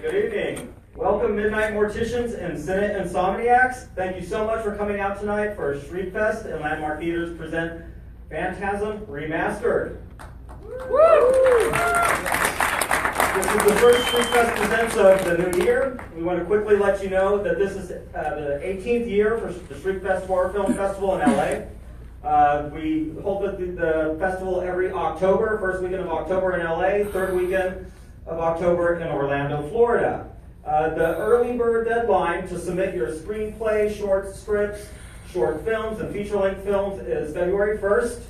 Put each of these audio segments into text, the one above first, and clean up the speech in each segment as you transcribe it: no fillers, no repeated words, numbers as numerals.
Good evening. Welcome, Midnight Morticians and Senate Insomniacs. Thank you so much for coming out tonight for Shriekfest and Landmark Theaters present Phantasm Remastered. Woo! This is the first Shriekfest presents of the new year. We want to quickly let you know that this is the 18th year for the Shriekfest Horror Film Festival in LA. We hold the festival every October, first weekend of October in LA, third weekend of October in Orlando, Florida. The early bird deadline to submit your screenplay, short scripts, short films, and feature-length films is February 1st.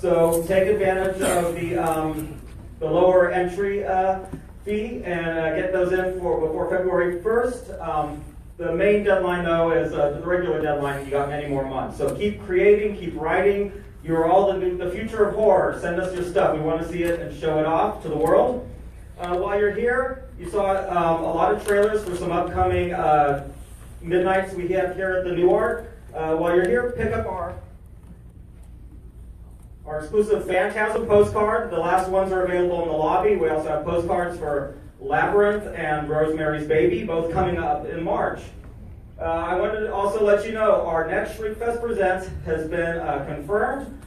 So take advantage of the lower entry fee and get those in before February 1st. The main deadline, though, is the regular deadline. You got many more months. So keep creating, keep writing. You're all the future of horror. Send us your stuff. We want to see it and show it off to the world. While you're here, you saw a lot of trailers for some upcoming midnights we have here at the New Art. While you're here, pick up our exclusive Phantasm postcard. The last ones are available in the lobby. We also have postcards for Labyrinth and Rosemary's Baby, both coming up in March. I wanted to also let you know our next Shriekfest Presents has been confirmed.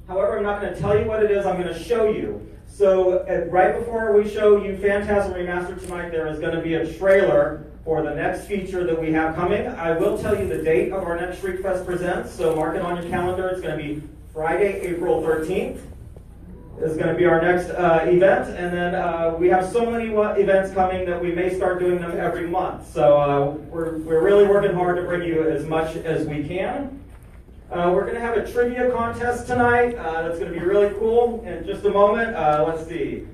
However, I'm not going to tell you what it is. I'm going to show you. So right before we show you Phantasm Remastered tonight, there is going to be a trailer for the next feature that we have coming. I will tell you the date of our next Shriekfest Presents, so mark it on your calendar. It's going to be Friday, April 13th. Is going to be our next event, and then we have so many events coming that we may start doing them every month. So we're really working hard to bring you as much as we can. We're going to have a trivia contest tonight. That's going to be really cool. In just a moment, let's see.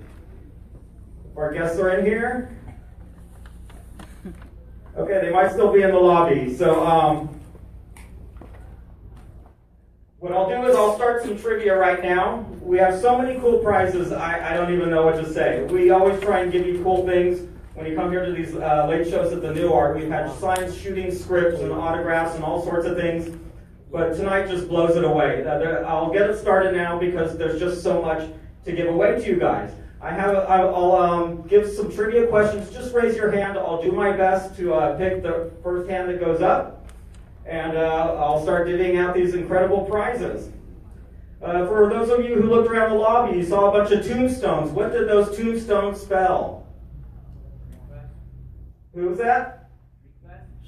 Our guests are in here. Okay, they might still be in the lobby. So what I'll do is I'll start some trivia right now. We have so many cool prizes, I don't even know what to say. We always try and give you cool things when you come here to these late shows at the New Art. We've had signs, shooting scripts, and autographs, and all sorts of things. But tonight just blows it away. I'll get it started now because there's just so much to give away to you guys. I'll give some trivia questions. Just raise your hand. I'll do my best to pick the first hand that goes up. And I'll start divvying out these incredible prizes. For those of you who looked around the lobby, you saw a bunch of tombstones. What did those tombstones spell? Who was that?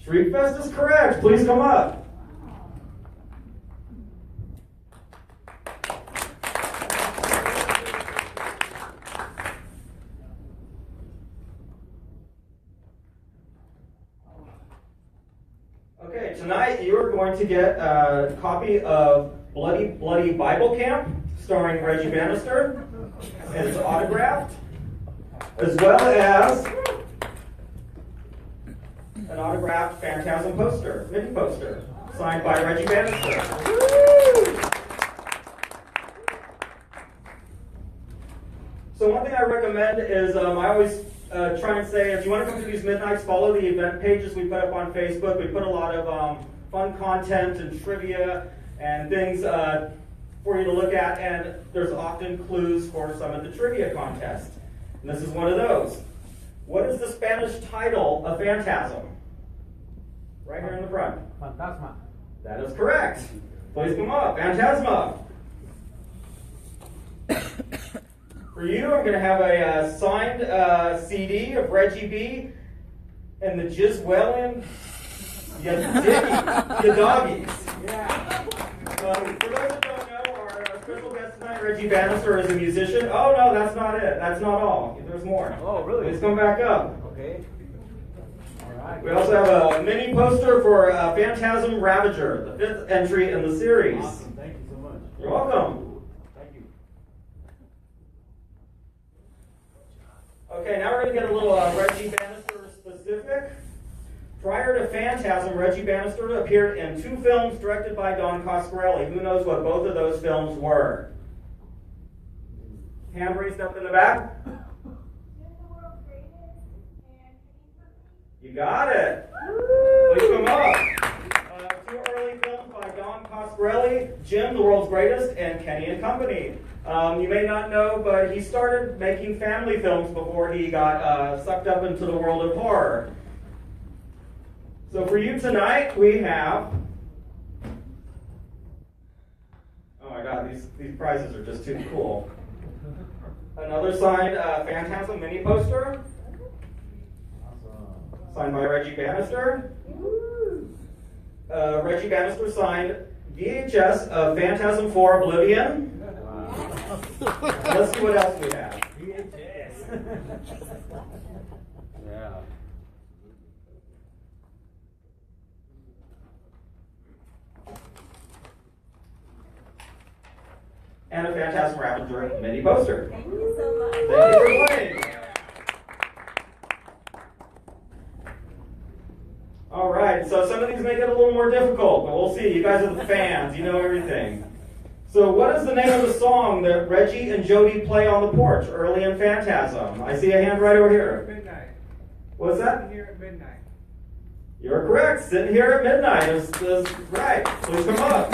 Shriekfest is correct. Please come up. Okay, tonight you are going to get a copy of Bloody Bloody Bible Camp, starring Reggie Bannister, and it's autographed, as well as an autographed Phantasm poster, mini poster, signed by Reggie Bannister. So one thing I recommend is I always try and say, if you want to come to these midnights, follow the event pages we put up on Facebook. We put a lot of fun content and trivia and things for you to look at, and there's often clues for some of the trivia contests. And this is one of those. What is the Spanish title of Phantasm? Right here in the front. Phantasma. That is correct. Please come up. Phantasma. For you, I'm going to have a signed CD of Reggie B. and the Jizz Wellin' Ya Doggies. Yeah. For those that don't know, our special guest tonight, Reggie Bannister, is a musician. Oh, no, that's not it. That's not all. There's more. Oh, really? Please come back up. Okay. All right. We also have a mini poster for Phantasm Ravager, the 5th entry in the series. Awesome. Thank you so much. You're welcome. Thank you. Okay, now we're going to get a little Reggie Bannister specific. Prior to Phantasm, Reggie Bannister appeared in 2 films directed by Don Coscarelli. Who knows what both of those films were? Hand raised up in the back. You got it. Please come up. 2 early films by Don Coscarelli, Jim, the World's Greatest, and Kenny and Company. You may not know, but he started making family films before he got sucked up into the world of horror. So for you tonight, we have... Oh my god, these prizes are just too cool. Another signed Phantasm mini poster. Signed by Reggie Bannister. Reggie Bannister signed VHS of Phantasm 4 Oblivion. Let's see what else we have. VHS. Yeah. And a Phantasm Raptor mini poster. Thank you so much. Thank you for playing. All right, so some of these make it a little more difficult, but we'll see. You guys are the fans. You know everything. So what is the name of the song that Reggie and Jody play on the porch early in Phantasm? I see a hand right over here. Midnight. What's that? Sitting here at midnight. You're correct. Sitting here at midnight is right. Please come up.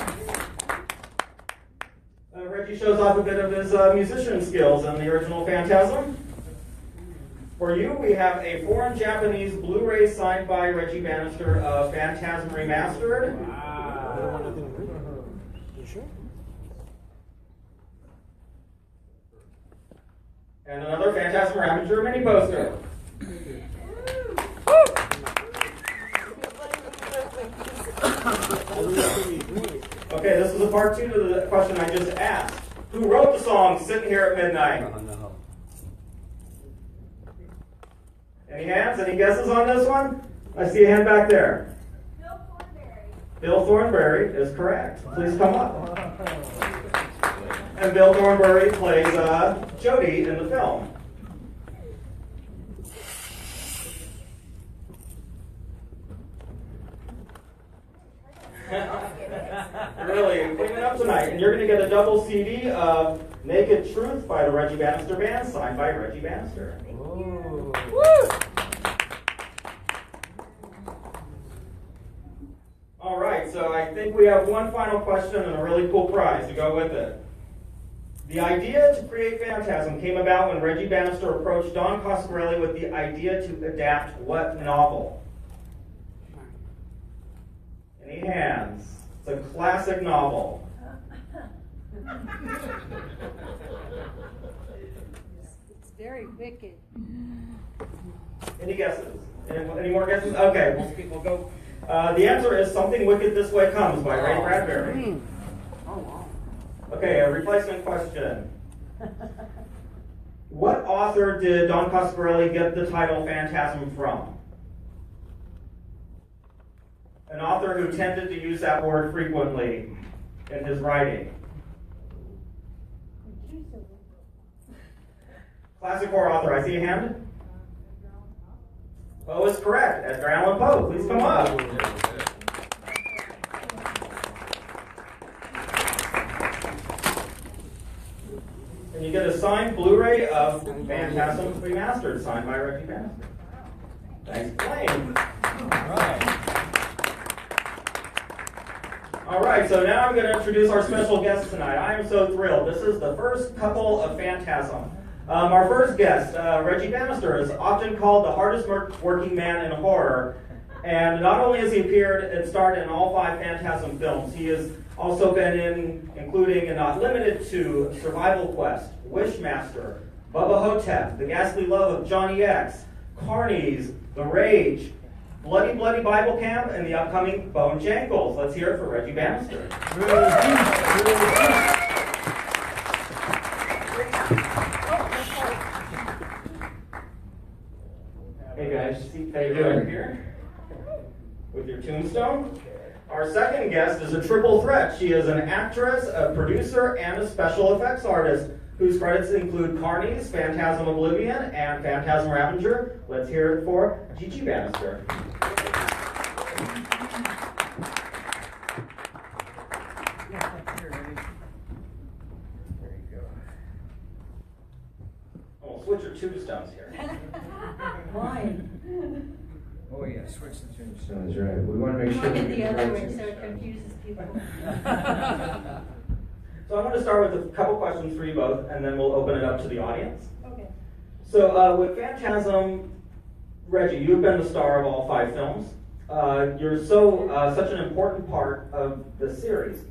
Reggie shows off a bit of his musician skills in the original Phantasm. For you, we have a foreign Japanese Blu-ray signed by Reggie Bannister of Phantasm Remastered. Wow. You sure? And another Phantasm Ravager mini poster. Okay, this is a part 2 to the question I just asked. Who wrote the song Sitting Here at Midnight? No. Any hands? Any guesses on this one? I see a hand back there. Bill Thornberry. Bill Thornberry is correct. Please come up. And Bill Thornberry plays Jody in the film. Really cleaning up tonight. And you're going to get a double CD of Naked Truth by the Reggie Bannister Band, signed by Reggie Bannister. Woo. All right, so I think we have one final question and a really cool prize to go with it. The idea to create Phantasm came about when Reggie Bannister approached Don Coscarelli with the idea to adapt what novel? Any hands? It's a classic novel. It's very wicked. Any guesses? Any more guesses? Okay, we'll go. The answer is Something Wicked This Way Comes by Ray Bradbury. Oh, wow. Okay, a replacement question. What author did Don Coscarelli get the title Phantasm from? An author who tended to use that word frequently in his writing. Classic horror author. I see a hand. Poe is correct. Edgar Allan Poe. Please come up. And you get a signed Blu-ray of Phantasm Remastered, signed by Reggie Bannister. Thanks for playing. All right, so now I'm going to introduce our special guest tonight. I am so thrilled. This is the first couple of Phantasm. Our first guest, Reggie Bannister, is often called the hardest working man in horror. And not only has he appeared and starred in all 5 Phantasm films, he has also been in, including and not limited to, Survival Quest, Wishmaster, Bubba Hotep, The Ghastly Love of Johnny X, Carnies, The Rage, Bloody Bloody Bible Camp, and the upcoming Bone Jankles. Let's hear it for Reggie Bannister. Hey guys, how you doing here? With your tombstone? Our second guest is a triple threat. She is an actress, a producer, and a special effects artist whose credits include Carnies, Phantasm Oblivion, and Phantasm Ravager. Let's hear it for GiGi Bannister. There you go. Oh, we'll switch your tombstones here. Why? Oh yeah, switch the tombstones, right. We want to make sure Look we at get the other right way so it tombstone. confuses people. So I'm going to start with a couple questions for you both, and then we'll open it up to the audience. Okay. So with Phantasm, Reggie, you've been the star of all 5 films. You're such an important part of the series.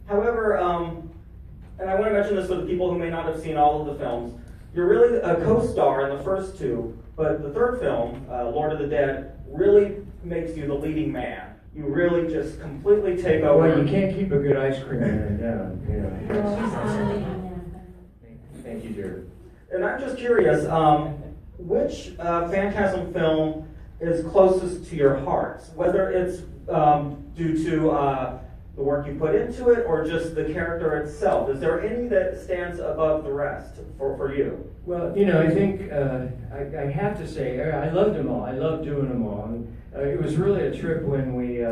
However, and I want to mention this for the people who may not have seen all of the films, you're really a co-star in the first 2, but the third film, Lord of the Dead, really makes you the leading man. You really just completely take over. Well, you can't keep a good ice cream man down, you know. Thank you, dear. And I'm just curious, which Phantasm film is closest to your hearts? Whether it's due to the work you put into it or just the character itself. Is there any that stands above the rest for you? Well, you know, I think I have to say, I loved them all. I loved doing them all. And, it was really a trip when we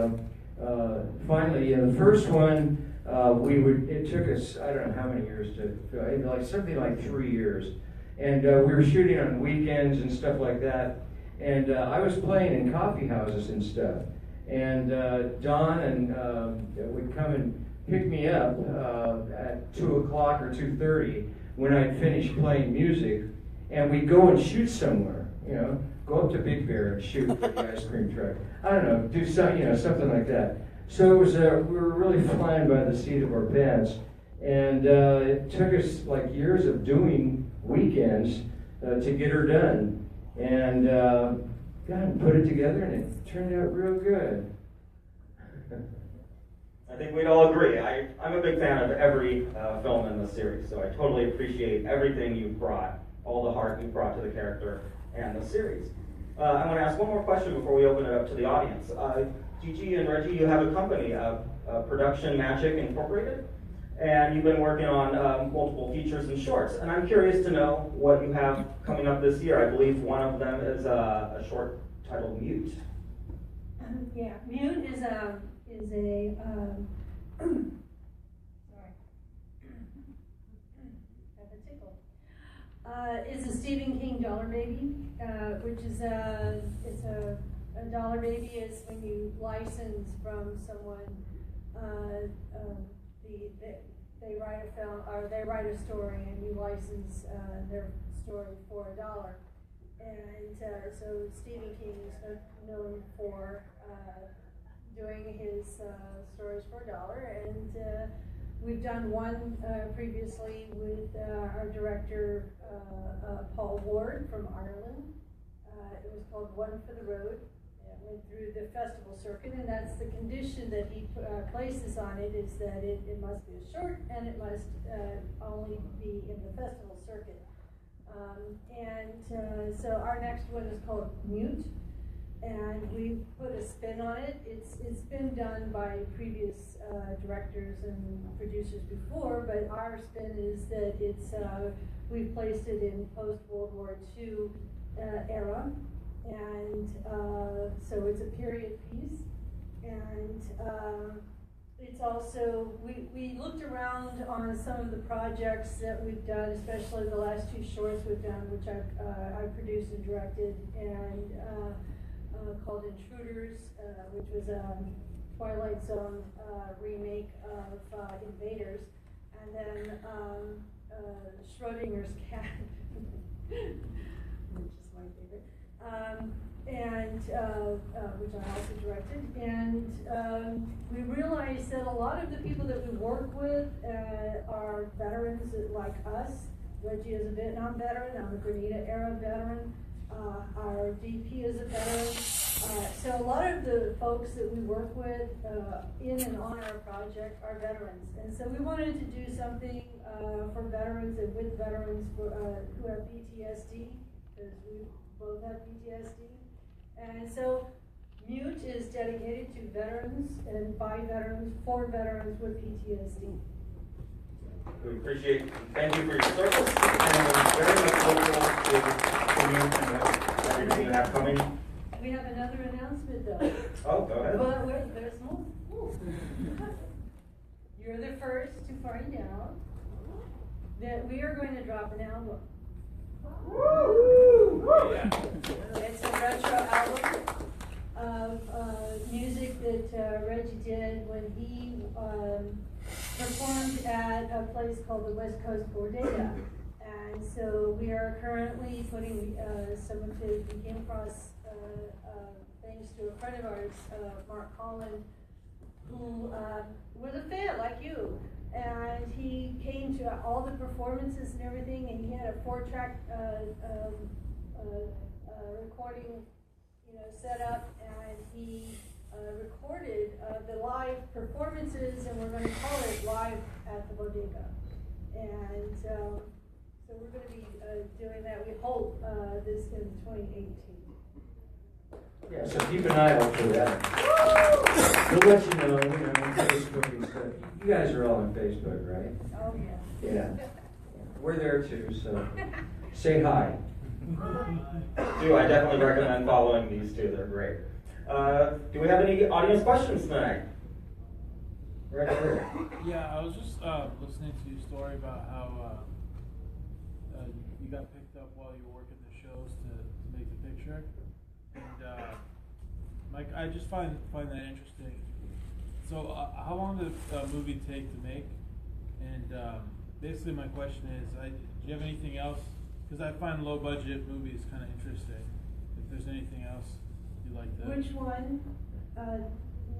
finally, in the first one, it took us, I don't know how many years to film, like something like 3 years. And we were shooting on weekends and stuff like that. And I was playing in coffee houses and stuff. And Don would come and pick me up at 2 o'clock or 2:30 when I'd finished playing music. And we'd go and shoot somewhere, you know. Go up to Big Bear and shoot at the ice cream truck. I don't know, do some, you know, something like that. So it was, we were really flying by the seat of our pants, and it took us like years of doing weekends to get her done, and God, put it together, and it turned out real good. I think we'd all agree. I'm a big fan of every film in the series, so I totally appreciate everything you've brought, all the heart you've brought to the character and the series. I want to ask one more question before we open it up to the audience. GiGi and Reggie, you have a company, Production Magic Incorporated, and you've been working on multiple features and shorts. And I'm curious to know what you have coming up this year. I believe one of them is a short titled Mute. Yeah, Mute is a sorry, have a tickle. It's a Stephen King dollar baby, which is a dollar baby is when you license from someone, they write a film or they write a story and you license their story for $1. And so Stephen King is known for doing his stories for $1, and we've done one previously with our director Paul Ward from Ireland. It was called One for the Road. It went through the festival circuit, and that's the condition that he places on it, is that it must be a short and it must only be in the festival circuit. So our next one is called Mute, and we put a spin on it. It's been done by previous directors and producers before, but our spin is that we've placed it in post-World War II era, and so it's a period piece, and it's also, we looked around on some of the projects that we've done, especially the last 2 shorts we've done, which I produced and directed, and called Intruders, which was a Twilight Zone remake of Invaders, and then Schrodinger's Cat, which is my favorite, which I also directed, and we realized that a lot of the people that we work with are veterans like us. Reggie is a Vietnam veteran, I'm a Grenada era veteran, our DP is a veteran, so a lot of the folks that we work with in and on our project are veterans, and so we wanted to do something for veterans and with veterans who have PTSD, because we both have PTSD. And so Mute is dedicated to veterans and by veterans, for veterans with PTSD. We appreciate and thank you for your service, and we're very much look forward to you and everything you have coming. We have another announcement though. Oh, go ahead. But wait, there's more. You're the first to find out that we are going to drop an album. It's a retro album of music that Reggie did when he performed at a place called the West Coast Bodega. And so we are currently putting some of his, we came across things to a friend of ours, Mark Holland, who was a fan like you. And he came to all the performances and everything, and he had a 4-track recording, set up, and he recorded the live performances, and we're going to call it Live at the Bodega. And so we're going to be doing that. We hope this in 2018. Yeah, so keep an eye out for that. We'll let you know, on Facebook and stuff. You guys are all on Facebook, right? Oh, yeah. Yeah. We're there too, so say hi. I definitely recommend following these two. They're great. Do we have any audience questions tonight? Right here. Yeah, I was just listening to your story about how you got picked up while you were working the shows to make the picture. And Mike, I just find that interesting. So how long did a movie take to make? And basically my question is, do you have anything else? Because I find low budget movies kind of interesting. If there's anything else you like to... Which one?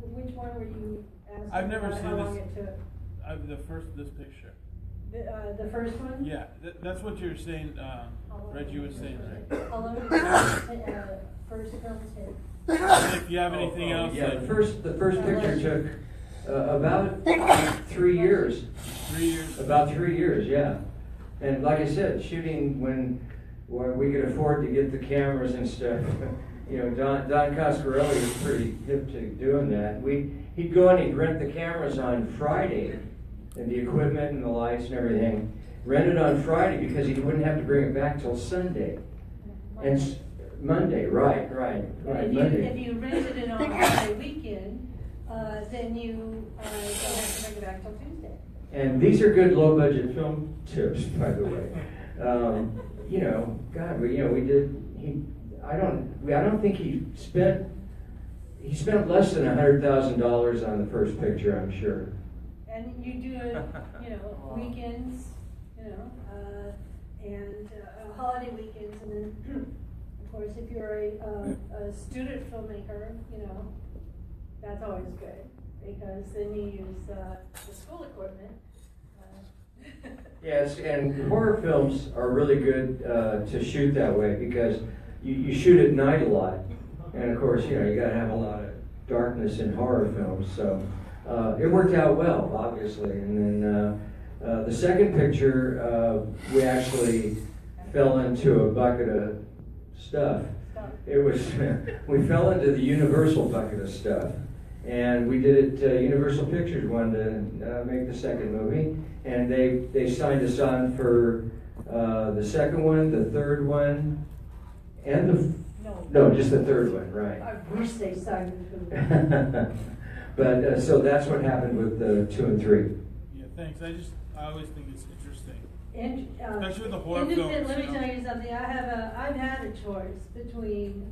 Which one were you asking? I've never about seen how long this. it took? This picture. The first one? Yeah, that's what you're saying. Reggie was saying, right? How long did the first film take? And if you have anything else, Yeah, like the first picture took about 3 years. 3 years. About 3 years, yeah. And like I said, shooting when we could afford to get the cameras and stuff. Don Coscarelli was pretty hip to doing that. He'd go and he'd rent the cameras on Friday, and the equipment and the lights and everything. Rent it on Friday because he wouldn't have to bring it back till Sunday. And Monday, right, Monday. If you rented it on a Monday weekend, then you don't have to bring it back till Tuesday. And these are good low-budget film tips, by the way. God, we did. I don't think he spent less than $100,000 on the first picture, I'm sure. And you do it, weekends, and holiday weekends, and then, of course, if you're a student filmmaker, that's always good, because then you use the school equipment. Yes, and horror films are really good to shoot that way because you shoot at night a lot, and of course, you got to have a lot of darkness in horror films. So it worked out well, obviously. And then the second picture, we actually fell into a bucket of stuff. It was we fell into the Universal bucket of stuff, and we did it. Universal Pictures wanted to make the second movie. And they signed us on for the second one, the third one, and no, just the third one, right? I wish they signed it for me. But so that's what happened with the 2 and 3. Yeah, thanks. I always think it's interesting, And, especially with the horror films. let me tell you something. I've had a choice between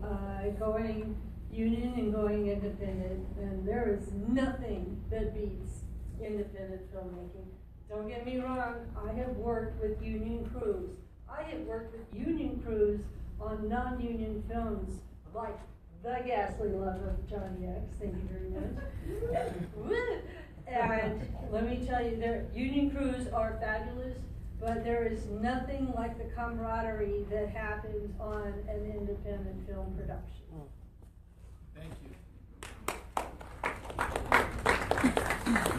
going union and going independent, and there is nothing that beats independent filmmaking. Don't get me wrong, I have worked with union crews. I have worked with union crews on non-union films like The Ghastly Love of Johnny X. Thank you very much. And let me tell you, union crews are fabulous, but there is nothing like the camaraderie that happens on an independent film production. Thank you.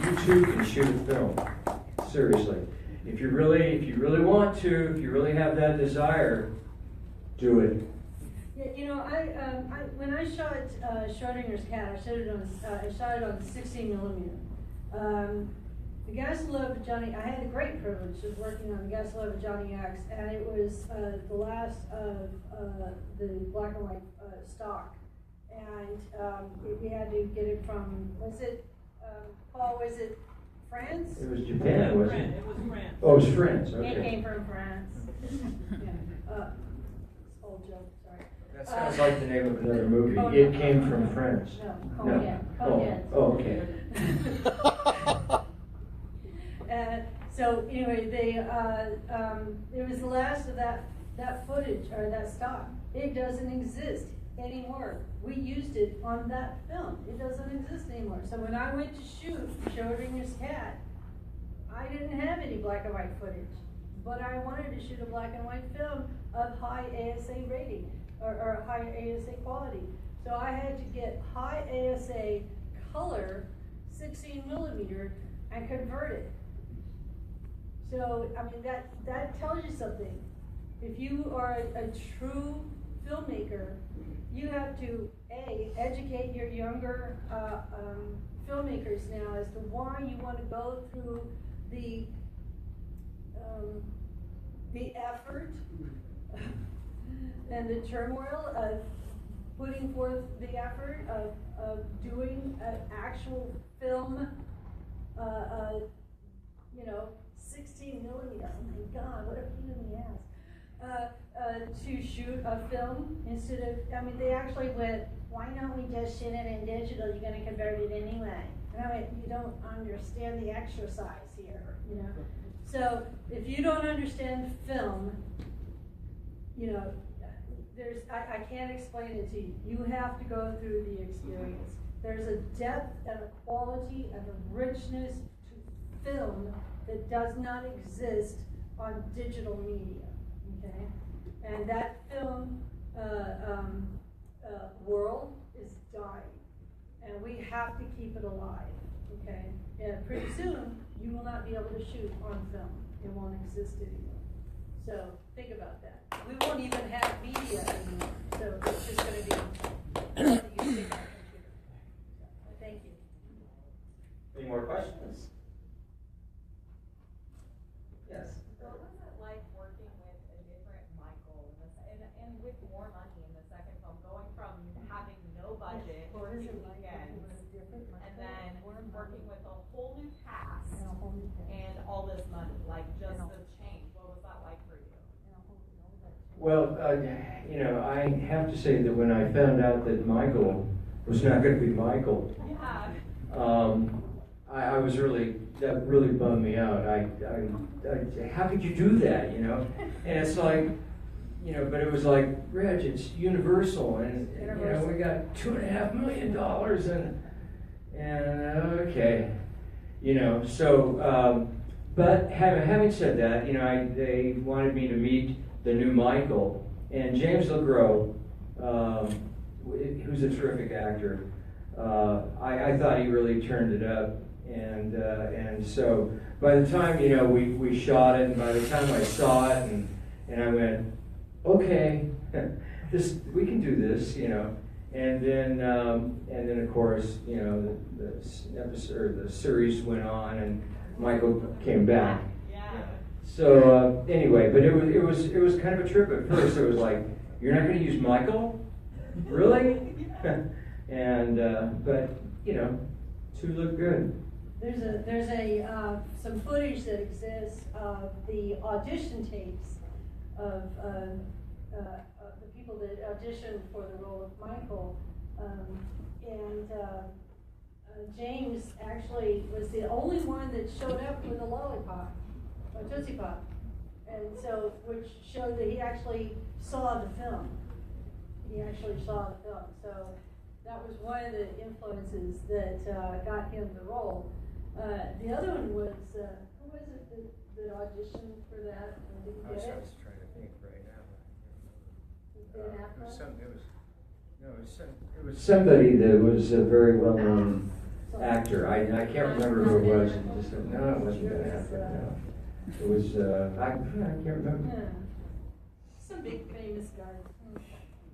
You too can shoot a film. Seriously, if you really want to, if you really have that desire, do it. Yeah, when I shot Schrodinger's Cat, I shot it on 16 millimeter. The Ghastly Love of Johnny, I had the great privilege of working on The Ghastly Love of Johnny X, and it was the last of the black and white stock, and we had to get it from, Paul, was it France? It was Japan, wasn't it? It was France. Oh, it was France. It Okay. came from France. Old joke, sorry. That sounds like the name of another movie. Oh, It no. came from France. No, Cognac. Oh, okay. So anyway, it was the last of that footage, or that stock. It doesn't exist anymore. We used it on that film. It doesn't exist anymore. So when I went to shoot Schrodinger's cat, I didn't have any black and white footage, but I wanted to shoot a black and white film of high ASA rating, or high ASA quality. So I had to get high ASA color, 16 millimeter, and convert it. So, I mean, that tells you something. If you are a true filmmaker, you have to, A, educate your younger filmmakers now as to why you want to go through the effort and the turmoil of putting forth the effort of doing an actual film, 16 millimeter. Oh my God, what a pain in the ass. To shoot a film instead of, I mean, they actually went, why don't we just shoot it in digital? You're going to convert it anyway. And I went, you don't understand the exercise here, you know? So if you don't understand film, you know, I can't explain it to you. You have to go through the experience. There's a depth and a quality and a richness to film that does not exist on digital media, okay? And that film world is dying, and we have to keep it alive, okay? And pretty soon, you will not be able to shoot on film. It won't exist anymore. So think about that. We won't even have media anymore, so it's just going to be something you stick on a computer. So, thank you. Any more questions? Yes. What was it like working with a different Michael and with more money in the second film, going from having no budget to weekends, and then working with a whole new cast and all this money, like just the change? What was that like for you? Well, I have to say that when I found out that Michael was not going to be Michael, I was that really bummed me out. How could you do that, you know? And it's like, but it was like, Reg, it's Universal, and we got $2.5 million, and okay, so, but having said that, they wanted me to meet the new Michael, and James LeGros, who's a terrific actor. I thought he really turned it up, and so by the time we shot it, and by the time I saw it, and I went, okay, we can do this, and then of course the episode or the series went on, and Michael came back. So anyway, but it was kind of a trip at first. It was like, you're not going to use Michael, really? And but two look good. There's some footage that exists of the audition tapes of the people that auditioned for the role of Michael, and James actually was the only one that showed up with a lollipop, a Tootsie Pop, and so which showed that he actually saw the film. He actually saw the film, so that was one of the influences that got him the role. The other one was, who was it that auditioned for that and didn't I was get it? trying to think right now. Ben It was Somebody that was a very well-known actor. I can't remember who it was. And just said, no, it wasn't going to happen. No. It was, I can't remember. Yeah. Some big famous guy.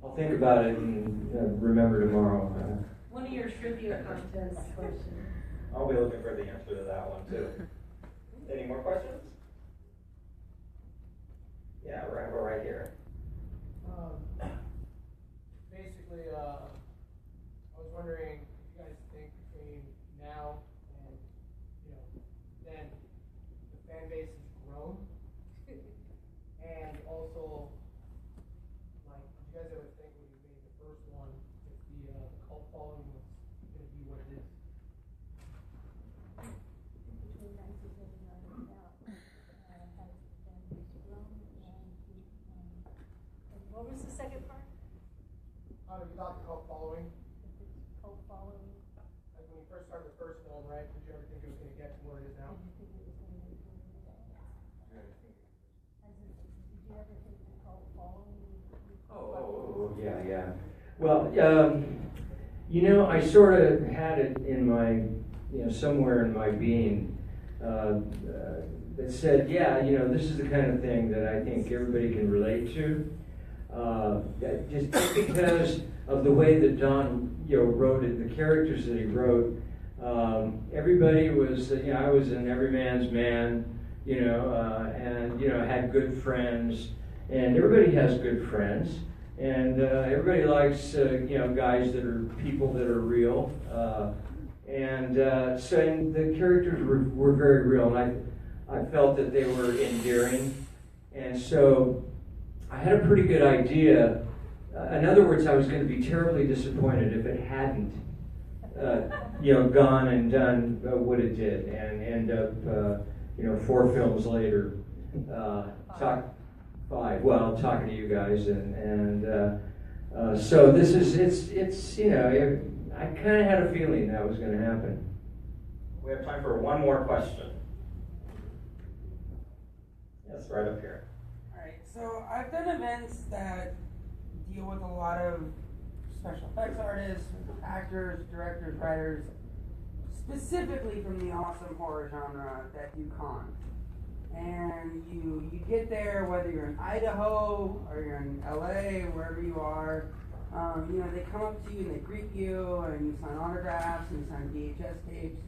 I'll think about it and remember tomorrow. One of your trivia contest questions. I'll be looking for the answer to that one too. Any more questions? Yeah, we're right here. Basically, I was wondering if you guys think between now and then the fan base has grown, and also, like, did you guys ever think when you made the first one if the cult following was going to be what it is? How have you thought the cult following? Cult following. Like when you first started the first film, right? Did you ever think it was going to get to where it is now? Did you ever think the cult following? Oh, yeah. Well, I sort of had it in my, somewhere in my being that said, this is the kind of thing that I think everybody can relate to. Just because of the way that Don, wrote it, the characters that he wrote, everybody was, I was an everyman's man, and, had good friends, and everybody has good friends. And everybody likes, guys that are people that are real. And the characters were very real, and I felt that they were endearing. And so I had a pretty good idea. In other words, I was going to be terribly disappointed if it hadn't, gone and done what it did, and end up, 4 films later, Five. Well, talking to you guys, and so this is it's I kind of had a feeling that was going to happen. We have time for one more question. Yes, right up here. Alright, so I've done events that deal with a lot of special effects artists, actors, directors, writers, specifically from the awesome horror genre that do cons. And you get there, whether you're in Idaho or you're in LA, wherever you are, they come up to you and they greet you and you sign autographs and you sign VHS tapes.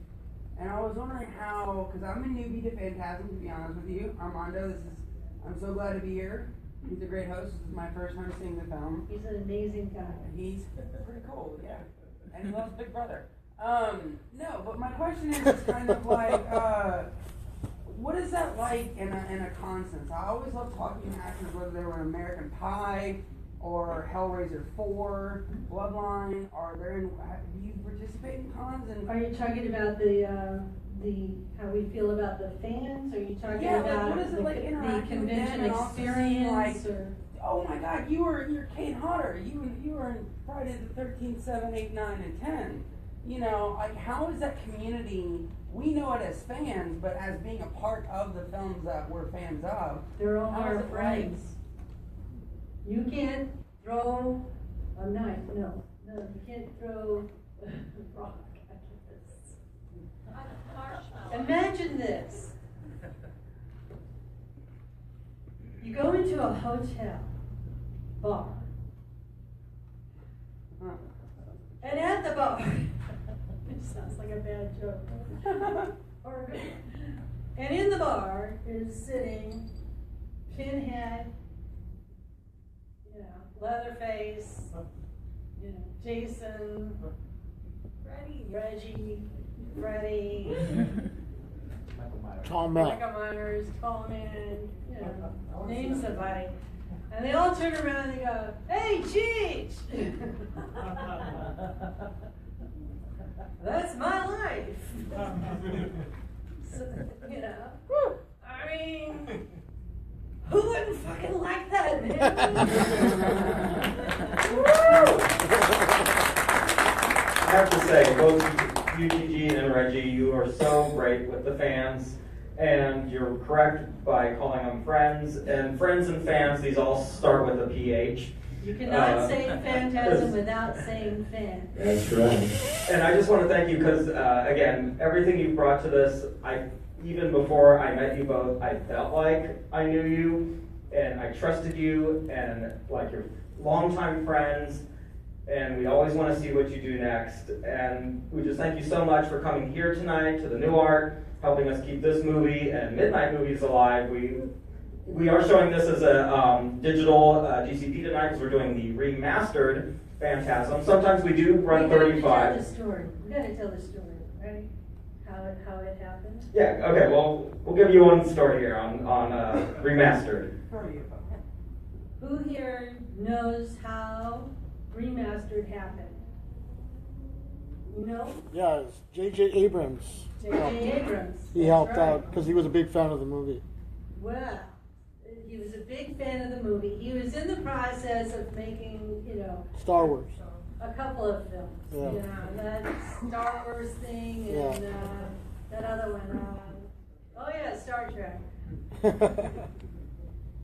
And I was wondering how, because I'm a newbie to Phantasm, to be honest with you. Armando, I'm so glad to be here. He's a great host. This is my first time seeing the film. He's an amazing guy. He's pretty cool, yeah. And he loves Big Brother. No, but my question is kind of like, what is that like in a con sense? I always love talking to actors, whether they were in American Pie or Hellraiser 4, Bloodline, do you participate in cons? And Are you talking about the how we feel about the fans? Are you talking about what is it like the interacting with them convention and also seeing, experience? like, oh my God, you're Kane Hodder. You were in Friday the 13th, 7, 8, 9, and 10. How is that community? We know it as fans, but as being a part of the films that we're fans of, They're all how our is it friends. You can't throw a knife. No, you can't throw a rock. Imagine this. You go into a hotel bar, and at the bar, it sounds like a bad joke, or a good one. And in the bar is sitting Pinhead, Leatherface, Jason, Reggie, Freddie, Tom Michael Myers, Tall Man, name somebody. And they all turn around and they go, "Hey, Cheech!" That's my life. So, I mean, who wouldn't fucking like that, man? I have to say, both you, GiGi, and Reggie, you are so great with the fans, and you're correct by calling them friends. And friends and fans, these all start with a PH. You cannot say Phantasm without saying fan. That's right. And I just want to thank you because, again, everything you've brought to this, even before I met you both, I felt like I knew you, and I trusted you, and like you're longtime friends, and we always want to see what you do next. And we just thank you so much for coming here tonight to the New Art, helping us keep this movie and Midnight Movies alive. We are showing this as a digital DCP tonight because we're doing the remastered Phantasm. Sometimes we do run 35. We gotta tell the story, right? How it happened. Yeah. Okay. Well, we'll give you one story here on remastered. Who here knows how remastered happened? You know? Yeah, it's J.J. Abrams. J.J. Abrams. He helped out because he was a big fan of the movie. Well, He was a big fan of the movie. He was in the process of making, Star Wars. a couple of films. Yeah. That Star Wars thing and that other one. Star Trek.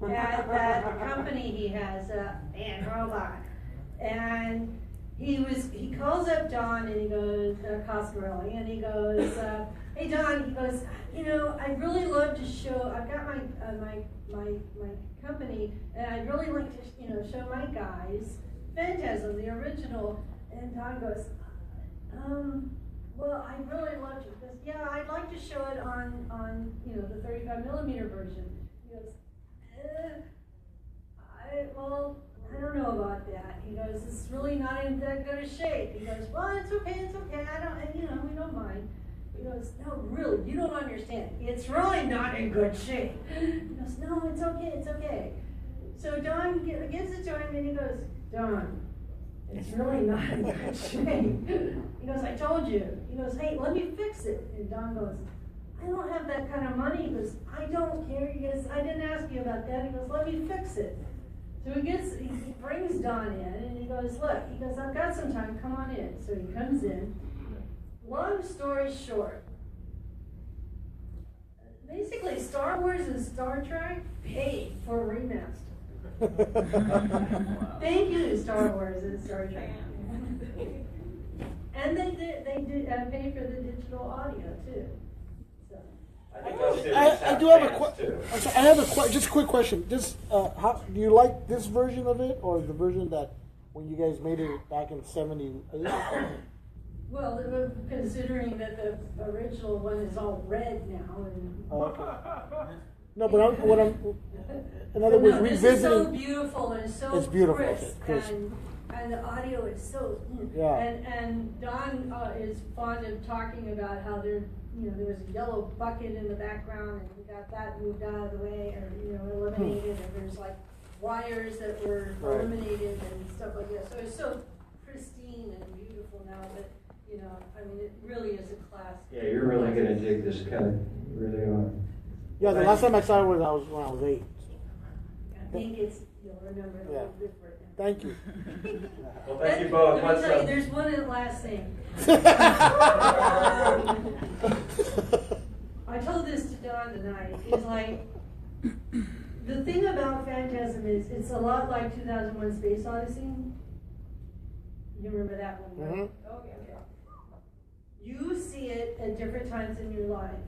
that company he has, Robot. And he calls up Don and he goes, Coscarelli, and he goes, hey Don, he goes, I'd really love to show, I've got my company, and I'd really like to, show my guys Phantasm, the original. And Don goes, well, I'd really love to. He goes, yeah, I'd like to show it on the 35mm version. He goes, I don't know about that. He goes, it's really not in that good a shape. He goes, well, it's okay, we don't mind. He goes, no, really, you don't understand. It's really not in good shape. He goes, no, it's okay. So Don gives it to him and he goes, Don, it's really not in good shape. He goes, I told you. He goes, hey, let me fix it. And Don goes, I don't have that kind of money. He goes, I don't care. He goes, I didn't ask you about that. He goes, let me fix it. So he brings Don in and he goes, look, he goes, I've got some time, come on in. So he comes in. Long story short, basically Star Wars and Star Trek paid for a remaster. Thank you, Star Wars and Star Trek. And they did pay for the digital audio too. So. I think those series I do have a fans, too. I have just a quick question. This, how do you like this version of it, or the version that when you guys made it back in '78? Well, considering that the original one is all red now, and no, but in other words, this revisiting. is so beautiful and so It's beautiful, crisp, crisp. and the audio is so. Yeah. And Don is fond of talking about how there was a yellow bucket in the background, and we got that moved out of the way, or eliminated, and there's like wires that were eliminated and stuff like that. So it's so pristine and beautiful now that. It really is a class. Yeah, you're really going to dig this cut. You really are. Yeah, the last time I saw it when I was 8. I think you'll remember it a little different. Thank you. Well, thank you both. Let me tell you, there's one last thing. I told this to Don tonight. He's like, the thing about Phantasm is it's a lot like 2001 Space Odyssey. You remember that one, right? Mm-hmm. Okay. You see it at different times in your life.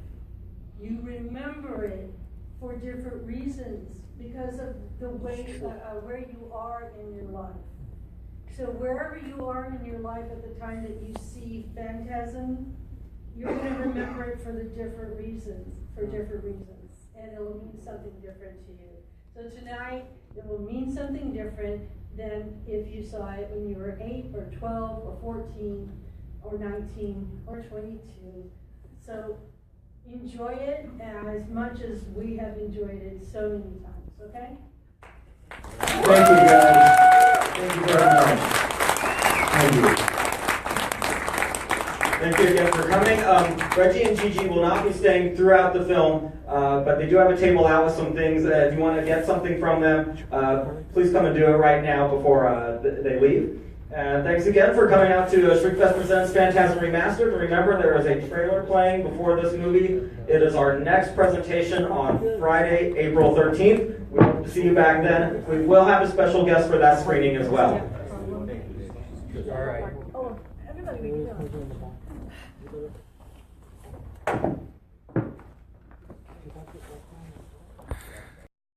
You remember it for different reasons because of the way where you are in your life. So wherever you are in your life at the time that you see Phantasm, you're going to remember it for different reasons, and it will mean something different to you. So tonight, it will mean something different than if you saw it when you were 8 or 12 or 14 or 19 or 22. So enjoy it as much as we have enjoyed it so many times, okay? Thank you, guys. Thank you very much. Thank you. Thank you again for coming. Reggie and Gigi will not be staying throughout the film, but they do have a table out with some things. If you want to get something from them, please come and do it right now before they leave. And thanks again for coming out to Shriekfest Presents Phantasm Remastered. Remember, there is a trailer playing before this movie. It is our next presentation on Friday, April 13th. We hope to see you back then. We will have a special guest for that screening as well. All right. Oh, everybody,